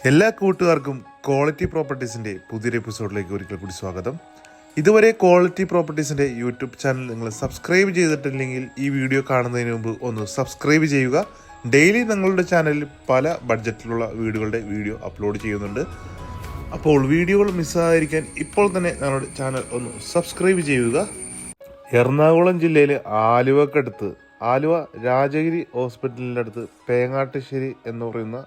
എല്ലാ കൂട്ടുകാർക്കും ക്വാളിറ്റി പ്രോപ്പർട്ടീസിൻ്റെ പുതിയൊരു എപ്പിസോഡിലേക്ക് ഒരിക്കൽ കൂടി സ്വാഗതം. ഇതുവരെ ക്വാളിറ്റി പ്രോപ്പർട്ടീസിൻ്റെ യൂട്യൂബ് ചാനൽ നിങ്ങൾ സബ്സ്ക്രൈബ് ചെയ്തിട്ടില്ലെങ്കിൽ ഈ വീഡിയോ കാണുന്നതിന് മുമ്പ് ഒന്ന് സബ്സ്ക്രൈബ് ചെയ്യുക. ഡെയിലി ഞങ്ങളുടെ ചാനലിൽ പല ബഡ്ജറ്റിലുള്ള വീടുകളുടെ വീഡിയോ അപ്ലോഡ് ചെയ്യുന്നുണ്ട്. അപ്പോൾ വീഡിയോകൾ മിസ്സായിരിക്കാൻ ഇപ്പോൾ തന്നെ ഞങ്ങളുടെ ചാനൽ ഒന്ന് സബ്സ്ക്രൈബ് ചെയ്യുക. എറണാകുളം ജില്ലയിലെ ആലുവക്കടുത്ത് ആലുവ രാജഗിരി ഹോസ്പിറ്റലിൻ്റെ അടുത്ത് പേങ്ങാട്ടുശ്ശേരി എന്ന് പറയുന്ന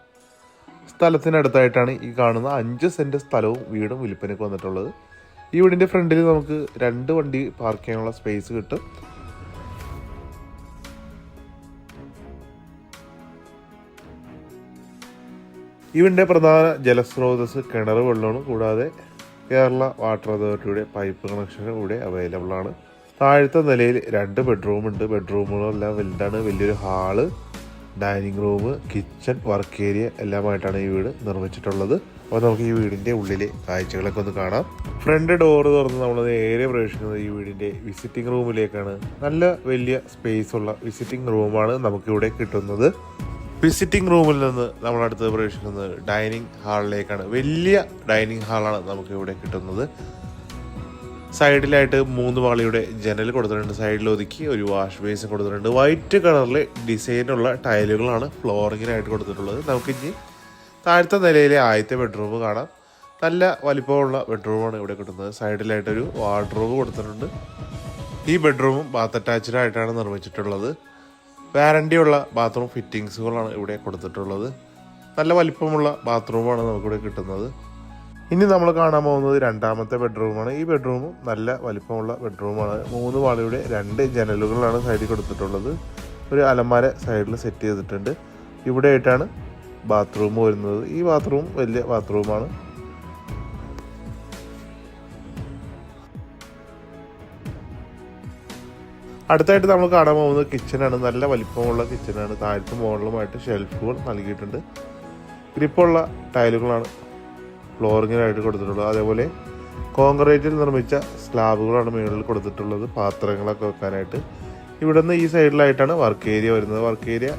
സ്ഥലത്തിനടുത്തായിട്ടാണ് ഈ കാണുന്ന 5 സെൻറ്റ് സ്ഥലവും വീടും വിൽപ്പനയ്ക്ക് വന്നിട്ടുള്ളത്. ഈ വീടിൻ്റെ ഫ്രണ്ടിൽ നമുക്ക് 2 വണ്ടി പാർക്ക് ചെയ്യാനുള്ള സ്പേസ് കിട്ടും. ഈ വീടിൻ്റെ പ്രധാന ജലസ്രോതസ് കിണർ വെള്ളമാണ്. കൂടാതെ കേരള വാട്ടർ അതോറിറ്റിയുടെ പൈപ്പ് കണക്ഷൻ ഇവിടെ അവൈലബിൾ ആണ്. താഴത്തെ നിലയിൽ 2 ബെഡ്റൂമുണ്ട്. ബെഡ്റൂമുകളെല്ലാം വലുതാണ്. വലിയൊരു hall, dining room, kitchen, work area എല്ലാമായിട്ടാണ് ഈ വീട് നിർമ്മിച്ചിട്ടുള്ളത്. അപ്പോൾ നമുക്ക് ഈ വീടിൻ്റെ ഉള്ളിലെ കാഴ്ചകളൊക്കെ ഒന്ന് കാണാം. ഫ്രണ്ട് ഡോറ് തുറന്ന് നമ്മൾ നേരെ പ്രവേശിക്കുന്നത് ഈ വീടിൻ്റെ വിസിറ്റിംഗ് റൂമിലേക്കാണ്. നല്ല വലിയ സ്പേസ് ഉള്ള വിസിറ്റിംഗ് റൂമാണ് നമുക്കിവിടെ കിട്ടുന്നത്. വിസിറ്റിംഗ് റൂമിൽ നിന്ന് നമ്മളടുത്ത് പ്രവേശിക്കുന്നത് ഡൈനിങ് ഹാളിലേക്കാണ്. വലിയ ഡൈനിങ് ഹാളാണ് നമുക്കിവിടെ കിട്ടുന്നത്. സൈഡിലായിട്ട് 3 പാളിയുടെ ജനൽ കൊടുത്തിട്ടുണ്ട്. സൈഡിൽ ഒതുക്കി ഒരു വാഷ് ബേസിൻ കൊടുത്തിട്ടുണ്ട്. വൈറ്റ് കളറിലെ ഡിസൈനുള്ള ടൈലുകളാണ് ഫ്ലോറിങ്ങിനായിട്ട് കൊടുത്തിട്ടുള്ളത്. നമുക്കിനി താഴത്തെ നിലയിലെ ആദ്യത്തെ ബെഡ്റൂം കാണാം. നല്ല വലിപ്പമുള്ള ബെഡ്റൂമാണ് ഇവിടെ കിട്ടുന്നത്. സൈഡിലായിട്ടൊരു വാർഡ്രോബ് കൊടുത്തിട്ടുണ്ട്. ഈ ബെഡ്റൂമും ബാത്ത് അറ്റാച്ച്ഡ് ആയിട്ടാണ് നിർമ്മിച്ചിട്ടുള്ളത്. വാറണ്ടിയുള്ള ബാത്റൂം ഫിറ്റിങ്സുകളാണ് ഇവിടെ കൊടുത്തിട്ടുള്ളത്. നല്ല വലിപ്പമുള്ള ബാത്റൂമാണ് നമുക്കിവിടെ കിട്ടുന്നത്. ഇനി നമ്മൾ കാണാൻ പോകുന്നത് രണ്ടാമത്തെ ബെഡ്റൂമാണ്. ഈ ബെഡ്റൂമും നല്ല വലിപ്പമുള്ള ബെഡ്റൂമാണ്. 3 പാളിയുടെ 2 ജനലുകളാണ് സൈഡിൽ കൊടുത്തിട്ടുള്ളത്. ഒരു അലമാര സൈഡിൽ സെറ്റ് ചെയ്തിട്ടുണ്ട്. ഇവിടെ ആയിട്ടാണ് ബാത്റൂം വരുന്നത്. ഈ ബാത്റൂം വലിയ ബാത്റൂമാണ്. അടുത്തായിട്ട് നമ്മൾ കാണാൻ പോകുന്നത് കിച്ചണാണ്. നല്ല വലിപ്പമുള്ള കിച്ചണാണ്. താഴത്തും മുകളിലുമായിട്ട് ഷെൽഫുകൾ നൽകിയിട്ടുണ്ട്. ഗ്രിപ്പുള്ള ടൈലുകളാണ് ഫ്ലോറിങ്ങിനായിട്ട് കൊടുത്തിട്ടുള്ളത്. അതേപോലെ കോൺക്രീറ്റിൽ നിർമ്മിച്ച സ്ലാബുകളാണ് മുകളിൽ കൊടുത്തിട്ടുള്ളത് പാത്രങ്ങളൊക്കെ വെക്കാനായിട്ട്. ഇവിടെ നിന്ന് ഈ സൈഡിലായിട്ടാണ് വർക്ക് ഏരിയ വരുന്നത്. വർക്ക് ഏരിയ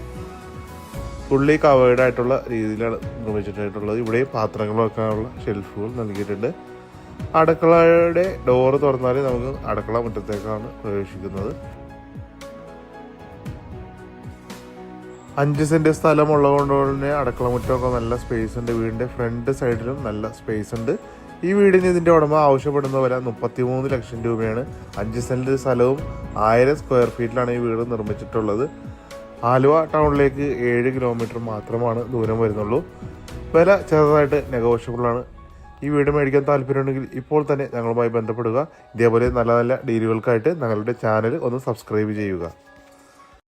ഫുള്ളി കവേർഡ് ആയിട്ടുള്ള രീതിയിലാണ് നിർമ്മിച്ചിട്ടുള്ളത്. ഇവിടെ പാത്രങ്ങൾ വെക്കാനുള്ള ഷെൽഫുകൾ നൽകിയിട്ടുണ്ട്. അടുക്കളയുടെ ഡോറ് തുറന്നാൽ നമുക്ക് അടുക്കള മുറ്റത്തേക്കാണ് പ്രവേശിക്കുന്നത്. 5 സെൻറ്റ് സ്ഥലമുള്ളത് കൊണ്ട് തന്നെ അടുക്കള മുറ്റമൊക്കെ നല്ല സ്പേസ് ഉണ്ട്. വീടിൻ്റെ ഫ്രണ്ട് സൈഡിലും നല്ല സ്പേസ് ഉണ്ട്. ഈ വീടിന് ഇതിൻ്റെ ഉടമ ആവശ്യപ്പെടുന്ന വില 33 ലക്ഷം രൂപയാണ്. 5 സെൻറ്റ് സ്ഥലവും 1000 സ്ക്വയർ ഫീറ്റിലാണ് ഈ വീട് നിർമ്മിച്ചിട്ടുള്ളത്. ആലുവ ടൗണിലേക്ക് 7 കിലോമീറ്റർ മാത്രമാണ് ദൂരം വരുന്നുള്ളൂ. വില ചെറുതായിട്ട് നെഗോഷ്യബിളാണ്. ഈ വീട് മേടിക്കാൻ താല്പര്യമുണ്ടെങ്കിൽ ഇപ്പോൾ തന്നെ ഞങ്ങളുമായി ബന്ധപ്പെടുക. ഇതേപോലെ നല്ല നല്ല ഡീലുകൾക്കായിട്ട് ഞങ്ങളുടെ ചാനൽ ഒന്ന് സബ്സ്ക്രൈബ് ചെയ്യുക.